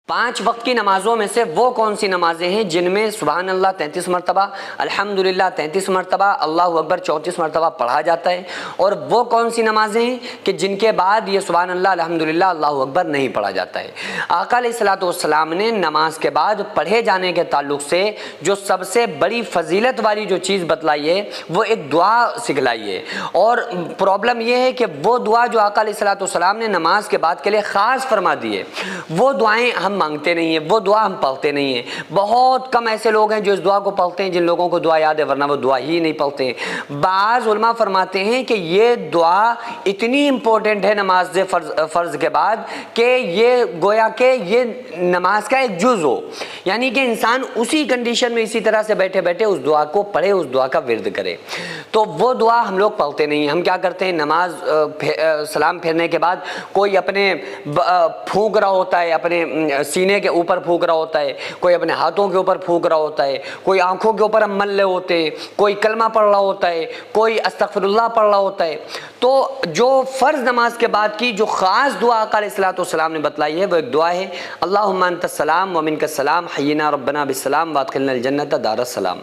5 وقت کی نمازوں میں سے وہ کون سی نمازیں ہیں جن میں سبحان اللہ 33 مرتبہ، الحمدللہ 33 مرتبہ، اللہ اکبر 34 مرتبہ پڑھا جاتا ہے، اور وہ کون سی نمازیں ہیں کہ جن کے بعد یہ سبحان اللہ الحمدللہ اللہ اکبر نہیں پڑھا جاتا ہے؟ آقا علیہ الصلوۃ والسلام نے نماز کے بعد پڑھے جانے کے تعلق سے جو سب سے بڑی فضیلت والی جو چیز بتلائی ہے وہ ایک دعا سکھلائی ہے، اور پرابلم یہ ہے کہ وہ دعا جو آقا علیہ الصلوۃ والسلام نے نماز کے بعد کے لیے خاص فرما دی ہے، وہ دعائیں ہم مانگتے نہیں ہیں، وہ دعا ہم پڑھتے نہیں ہیں۔ بہت کم ایسے لوگ ہیں جو اس دعا کو پڑھتے ہیں، جن لوگوں کو دعا یاد ہے، ورنہ وہ دعا ہی نہیں پڑھتے ہیں۔ بعض علماء فرماتے ہیں کہ یہ دعا اتنی امپورٹنٹ ہے نماز فرض کے بعد کہ یہ گویا کہ یہ نماز کا ایک جز ہو، یعنی کہ انسان اسی کنڈیشن میں اسی طرح سے بیٹھے بیٹھے اس دعا کو پڑھے، اس دعا کا ورد کرے۔ تو وہ دعا ہم لوگ پڑھتے نہیں ہیں۔ ہم کیا کرتے ہیں، نماز سلام پھیرنے کے بعد کوئی اپنے پھونک رہا ہوتا ہے، اپنے سینے کے اوپر پھونک رہا ہوتا ہے، کوئی اپنے ہاتھوں کے اوپر پھونک رہا ہوتا ہے، کوئی آنکھوں کے اوپر ہم مل رہے ہوتے ہیں، کوئی کلمہ پڑھ رہا ہوتا ہے، کوئی استغفر اللہ پڑھ رہا ہوتا ہے۔ تو جو فرض نماز کے بعد کی جو خاص دعا آقا علیہ الصلوۃ والسلام نے بتلائی ہے وہ ایک دعا ہے، اللہم انت السلام ومنک السلام حینا ربنا بالسلام وادخلنا الجنۃ دار السلام۔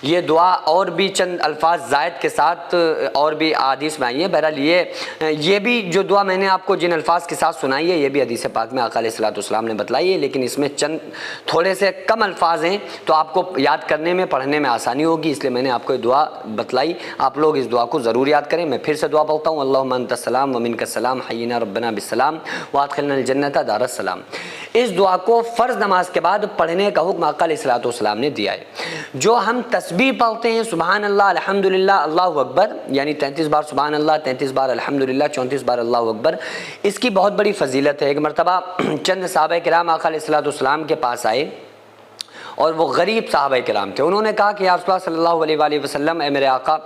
یہ دعا اور بھی چند الفاظ زائد کے ساتھ اور بھی احادیث میں آئی ہیں۔ بہرحال یہ بھی جو دعا میں نے آپ کو جن الفاظ کے ساتھ سنائی ہے یہ بھی حدیث پاک میں آقا علیہ الصلوۃ والسلام نے بتلائی ہے، لیکن اس میں چند تھوڑے سے کم الفاظ ہیں تو آپ کو یاد کرنے میں پڑھنے میں آسانی ہوگی، اس لیے میں نے آپ کو یہ دعا بتلائی۔ آپ لوگ اس دعا کو ضرور یاد کریں۔ میں پھر سے دعا پڑھتا ہوں، اللہم انت السلام ومنک السلام حینا ربنا بالسلام وادخلنا الجنۃ دار السلام۔ اس دعا کو فرض نماز کے بعد پڑھنے کا حکم آقا علیہ الصلوۃ والسلام نے دیا ہے۔ جو ہم تسبیح پڑھتے ہیں سبحان اللہ الحمدللہ اللہ اکبر، یعنی 33 بار سبحان اللہ، 33 بار الحمدللہ، 34 بار اللہ اکبر، اس کی بہت بڑی فضیلت ہے۔ ایک مرتبہ چند صحابہ کرام آقا علیہ الصلوۃ والسلام کے پاس آئے، اور وہ غریب صحابہ کرام تھے۔ انہوں نے کہا کہ یا رسول اللہ صلی اللہ علیہ وآلہ وسلم، اے میرے آقا،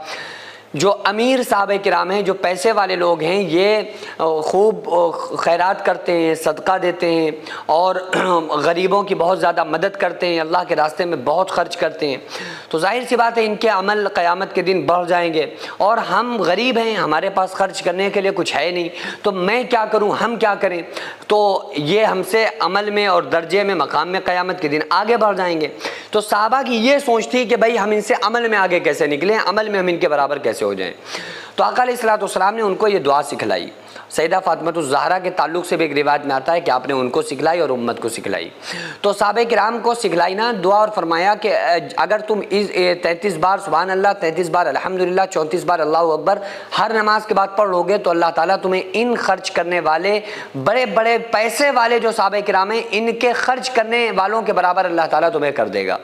جو امیر صحابہ کرام ہیں، جو پیسے والے لوگ ہیں، یہ خوب خیرات کرتے ہیں، صدقہ دیتے ہیں، اور غریبوں کی بہت زیادہ مدد کرتے ہیں، اللہ کے راستے میں بہت خرچ کرتے ہیں، تو ظاہر سی بات ہے ان کے عمل قیامت کے دن بڑھ جائیں گے، اور ہم غریب ہیں، ہمارے پاس خرچ کرنے کے لیے کچھ ہے نہیں، تو میں کیا کروں، ہم کیا کریں؟ تو یہ ہم سے عمل میں اور درجے میں، مقام میں قیامت کے دن آگے بڑھ جائیں گے۔ تو صحابہ کی یہ سوچ تھی کہ بھائی ہم ان سے عمل میں آگے کیسے نکلیں، عمل میں ہم ان کے برابر کیسے ہو جائیں۔ تو آقا علیہ الصلوۃ والسلام نے ان کو یہ دعا سکھلائی۔ سیدہ فاطمہ الزہرا کے تعلق سے بھی ایک روایت میں آتا ہے کہ آپ نے ان کو سکھلائی اور امت کو سکھلائی۔ تو صحابہ کرام کو سکھلائی نا دعا، اور فرمایا کہ اگر تم 33 بار سبحان اللہ، 33 بار الحمدللہ، 34 بار اللہ اکبر ہر نماز کے بعد پڑھ لو گے تو اللہ تعالیٰ تمہیں ان خرچ کرنے والے بڑے بڑے پیسے والے جو صحابہ کرام ہیں، ان کے خرچ کرنے والوں کے برابر اللہ تعالیٰ تمہیں کر دے گا۔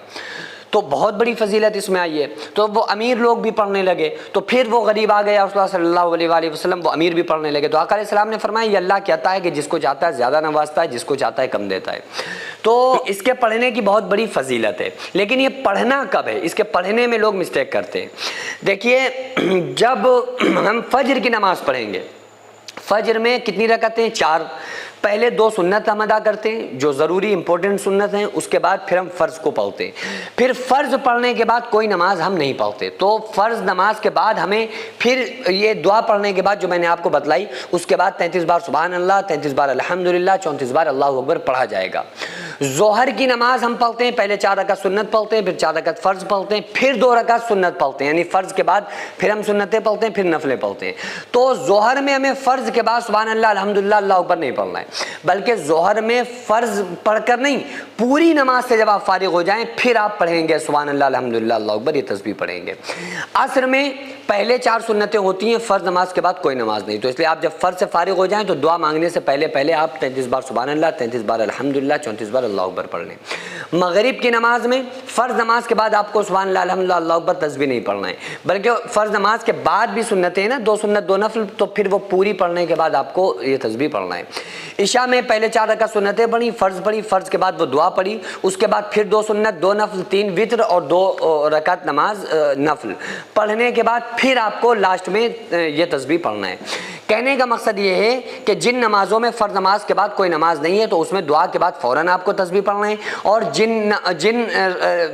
تو بہت بڑی فضیلت اس میں آئی ہے۔ تو وہ امیر لوگ بھی پڑھنے لگے، تو پھر وہ غریب آ گئے، رسول اللہ صلی اللہ علیہ وآلہ وسلم، وہ امیر بھی پڑھنے لگے۔ تو آقا علیہ السلام نے فرمایا یہ اللہ کہتا ہے کہ جس کو چاہتا ہے زیادہ نوازتا ہے، جس کو چاہتا ہے کم دیتا ہے۔ تو اس کے پڑھنے کی بہت بڑی فضیلت ہے، لیکن یہ پڑھنا کب ہے؟ اس کے پڑھنے میں لوگ مسٹیک کرتے ہیں۔ دیکھیے، جب ہم فجر کی نماز پڑھیں گے، فجر میں کتنی رکعتیں؟ 4۔ پہلے 2 سنت ہم ادا کرتے ہیں جو ضروری امپورٹنٹ سنت ہیں، اس کے بعد پھر ہم فرض کو پڑھتے ہیں۔ پھر فرض پڑھنے کے بعد کوئی نماز ہم نہیں پڑھتے۔ تو فرض نماز کے بعد ہمیں پھر یہ دعا پڑھنے کے بعد جو میں نے آپ کو بتلائی، اس کے بعد 33 بار سبحان اللہ، 33 بار الحمدللہ، 34 بار اللہ اکبر پڑھا جائے گا۔ ظہر کی نماز ہم پڑھتے ہیں، پہلے 4 رکعت سنت پڑھتے ہیں، پھر 4 رکعت فرض پڑھتے ہیں، پھر 2 رکعت سنت پڑھتے ہیں، یعنی فرض کے بعد پھر ہم سنتیں پڑھتے ہیں، پھر نفلیں پڑھتے ہیں۔ تو ظہر میں ہمیں فرض کے بعد سبحان اللہ الحمدللہ اللہ اکبر نہیں پڑھنا ہے، بلکہ ظہر میں فرض پڑھ کر نہیں، پوری نماز سے جب آپ فارغ ہو جائیں پھر آپ پڑھیں گے سبحان اللہ الحمدللہ اللہ اکبر، یہ تسبیح پڑھیں گے۔ عصر میں پہلے 4 سنتیں ہوتی ہیں، فرض نماز کے بعد کوئی نماز نہیں، تو اس لیے آپ جب فرض سے فارغ ہو جائیں تو دعا مانگنے سے پہلے آپ 33 بار سبحان اللہ، 33 بار الحمدللہ، 34 بار اللہ اکبر پڑھ لیں۔ مغرب کی نماز میں فرض نماز کے بعد آپ کو سبحان اللہ الحمدللہ اللہ اکبر تسبیح نہیں پڑھنا ہے، بلکہ فرض نماز کے بعد بھی سنتیں ہیں نا، 2 سنت 2 نفل، تو پھر وہ پوری پڑھنے کے بعد آپ کو یہ تسبیح پڑھنا ہے۔ عشاء میں پہلے 4 رکعت سنتیں پڑھی، فرض کے بعد وہ دعا پڑھی، اس کے بعد پھر 2 سنت 2 نفل، 3 وتر اور 2 رکعت نماز نفل پڑھنے کے بعد پھر آپ کو لاسٹ میں یہ تسبیح پڑھنا ہے۔ کہنے کا مقصد یہ ہے کہ جن نمازوں میں فرض نماز کے بعد کوئی نماز نہیں ہے تو اس میں دعا کے بعد فوراً آپ کو تسبیح پڑھنا ہے، اور جن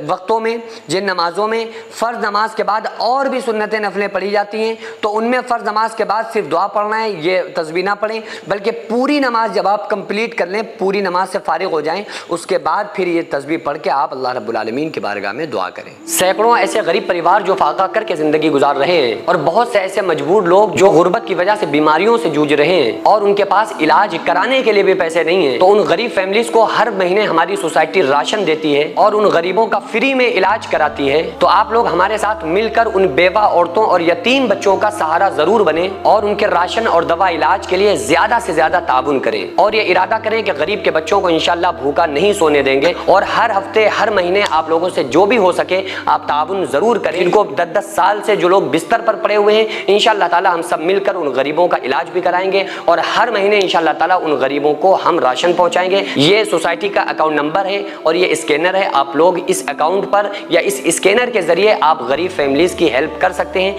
وقتوں میں، جن نمازوں میں فرض نماز کے بعد اور بھی سنتیں نفلیں پڑھی جاتی ہیں تو ان میں فرض نماز کے بعد صرف دعا پڑھنا ہے، یہ تسبیح نہ پڑھیں، بلکہ پوری نماز جب آپ کمپلیٹ کر لیں، پوری نماز سے فارغ ہو جائیں، اس کے بعد پھر یہ تسبیح پڑھ کے آپ اللہ رب العالمین کی بارگاہ میں دعا کریں۔ سینکڑوں ایسے غریب پریوار جو فاقہ کر کے زندگی گزار رہے ہیں، اور بہت سے ایسے مجبور لوگ جو غربت کی وجہ سے بیماریوں سے جوجھ رہے ہیں اور ان کے پاس علاج کرانے کے لیے بھی پیسے نہیں ہیں، تو ان غریب فیملیز کو ہر مہینے ہماری سوسائٹی راشن دیتی ہے اور ان غریبوں کا فری میں علاج کراتی ہے۔ تو آپ لوگ ہمارے ساتھ مل کر ان بیوہ عورتوں اور یتیم بچوں کا سہارا ضرور بنیں اور ان کے راشن اور دوا علاج کے لیے زیادہ سے زیادہ تعاون کریں، اور یہ ارادہ کریں کہ غریب کے بچوں کو انشاءاللہ بھوکا نہیں سونے دیں گے، اور ہر ہفتے ہر مہینے آپ لوگوں سے جو بھی ہو سکے آپ تعاون ضرور کریں۔ ان کو 10 سال سے جو لوگ بستر پر پڑے ہوئے ہیں انشاءاللہ تعالی ہم سب مل کر ان غریبوں کا علاج بھی کرائیں گے، اور ہر مہینے انشاءاللہ تعالی ان غریبوں کو ہم راشن پہنچائیں گے۔ یہ سوسائٹی کا اکاؤنٹ نمبر ہے اور یہ اسکینر ہے، آپ لوگ اس اکاؤنٹ پر یا اس اسکینر کے ذریعے آپ غریب فیملیز کی ہیلپ کر سکتے ہیں۔